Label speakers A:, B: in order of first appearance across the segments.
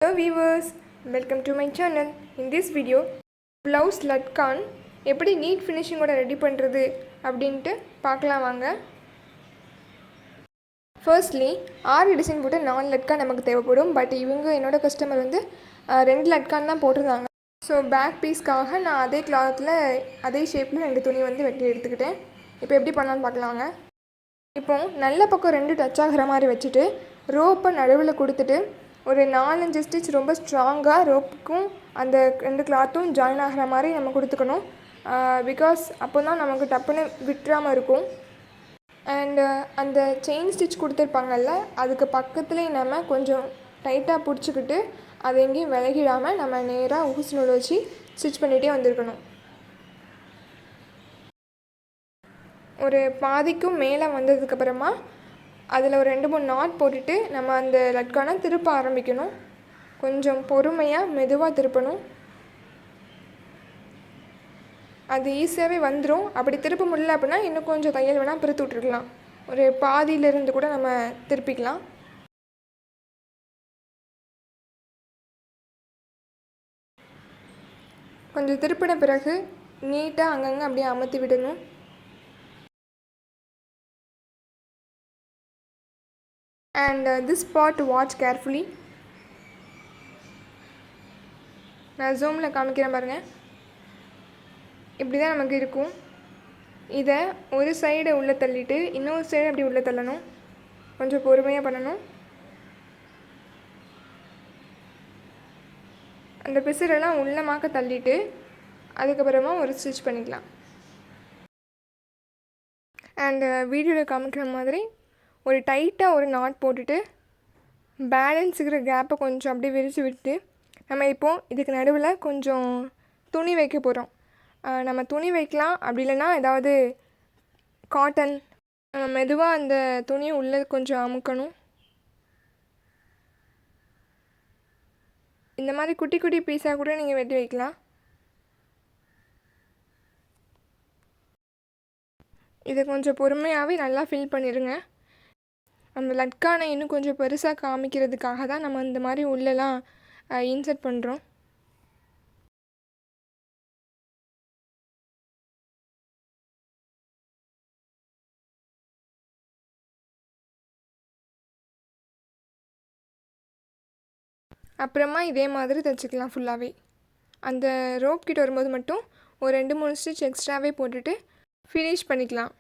A: Hello viewers, welcome to my channel. In this video, blouse லட்கான் எப்படி NEET ஃபினிஷிங்கோட ready பண்ணுறது அப்படின்ட்டு பார்க்கலாம் வாங்க. ஃபர்ஸ்ட்லி 6 டிசைன் போட்டு 4 லட்கான் நமக்கு தேவைப்படும். பட் இவங்க என்னோட கஸ்டமர் வந்து 2 லட்கான் தான் போட்டிருந்தாங்க. ஸோ பேக் பீஸ்க்காக நான் அதே கிளாத்தில் அதே ஷேப்பில் 2 துணி வந்து வெட்டி எடுத்துக்கிட்டேன். இப்போ எப்படி பண்ணலான்னு பார்க்கலாங்க. இப்போ நல்ல பக்கம் 2 டச் ஆகிற மாதிரி வச்சுட்டு ரோப்பை நடுவில் கொடுத்துட்டு ஒரு 4-5 ஸ்டிச் ரொம்ப ஸ்ட்ராங்காக ரோப்புக்கும் அந்த 2 கிளாத்தும் ஜாயின் ஆகிற மாதிரி நம்ம கொடுத்துக்கணும். பிகாஸ் அப்போ தான் நமக்கு டப்புன்னு விட்டுறாமல் இருக்கும். அண்டு அந்த செயின் ஸ்டிச் கொடுத்துருப்பாங்கல்ல, அதுக்கு பக்கத்துலேயே நம்ம கொஞ்சம் டைட்டாக பிடிச்சிக்கிட்டு அதை எங்கேயும் விலகிடாமல் நம்ம நேராக ஊசி நூல் வச்சு ஸ்டிச் பண்ணிகிட்டே வந்திருக்கணும். ஒரு பாதிக்கும் மேலே வந்ததுக்கப்புறமா அதில் ஒரு 2-3 நாட் போட்டுட்டு நம்ம அந்த லட்கானை திருப்ப ஆரம்பிக்கணும். கொஞ்சம் பொறுமையாக மெதுவாக திருப்பணும். அது ஈஸியாகவே வந்துடும். அப்படி திருப்ப முடியல அப்படின்னா இன்னும் கொஞ்சம் தையல் வேணால் பிரித்து விட்டுருக்கலாம். ஒரு பாதியிலேருந்து கூட நம்ம திருப்பிக்கலாம். கொஞ்சம் திருப்பின பிறகு நீட்டாக அங்கங்கே அப்படியே அமர்த்தி விடணும். And this part watch carefully. நான் ஜூமில் காமிக்கிறேன் பாருங்கள். இப்படி தான் நமக்கு இருக்கும். இதை ஒரு சைடை உள்ளே தள்ளிட்டு இன்னொரு சைடு அப்படி உள்ளே தள்ளணும். கொஞ்சம் பொறுமையாக பண்ணணும். அந்த பிசுரெல்லாம் உள்ளமாக்க தள்ளிட்டு அதுக்கப்புறமா ஒரு ஸ்டிச் பண்ணிக்கலாம். அண்ட் வீடியோவில் காமிக்கிற மாதிரி ஒரு டைட்டாக ஒரு நாட் போட்டுட்டு பேலன்ஸ் இருக்கிற கேப்பை கொஞ்சம் அப்படியே விரித்து விட்டு நம்ம இப்போது இதுக்கு நடுவில் கொஞ்சம் துணி வைக்க போகிறோம். நம்ம துணி வைக்கலாம், அப்படி இல்லைன்னா ஏதாவது காட்டன் மெதுவாக அந்த துணியை உள்ளே கொஞ்சம் அமுக்கணும். இந்த மாதிரி குட்டி குட்டி பீஸாக கூட நீங்கள் வெட்டி வைக்கலாம். இதை கொஞ்சம் பொறுமையாகவே நல்லா ஃபில் பண்ணிடுங்க. அந்த லட்கானை இன்னும் கொஞ்சம் பெருசாக காமிக்கிறதுக்காக தான் நம்ம இந்த மாதிரி உள்ளெல்லாம் இன்சர்ட் பண்ணுறோம். அப்புறமா இதே மாதிரி தைச்சிக்கலாம் ஃபுல்லாகவே. அந்த ரோப் கிட்ட வரும்போது மட்டும் ஒரு 2-3 ஸ்டிச் எக்ஸ்ட்ராவே போட்டுட்டு ஃபினிஷ் பண்ணிக்கலாம்.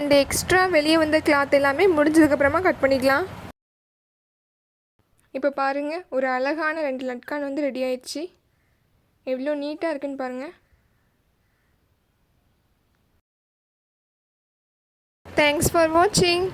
A: இந்த எக்ஸ்ட்ரா வெளியே வந்த கிளாத் எல்லாமே முடிஞ்சதுக்கப்புறமா கட் பண்ணிக்கலாம். இப்போ பாருங்கள், ஒரு அழகான 2 லட்கான் வந்து ரெடி ஆயிடுச்சு. எவ்வளோ நீட்டாக இருக்குன்னு பாருங்கள். தேங்க்ஸ் ஃபார் வாட்சிங்.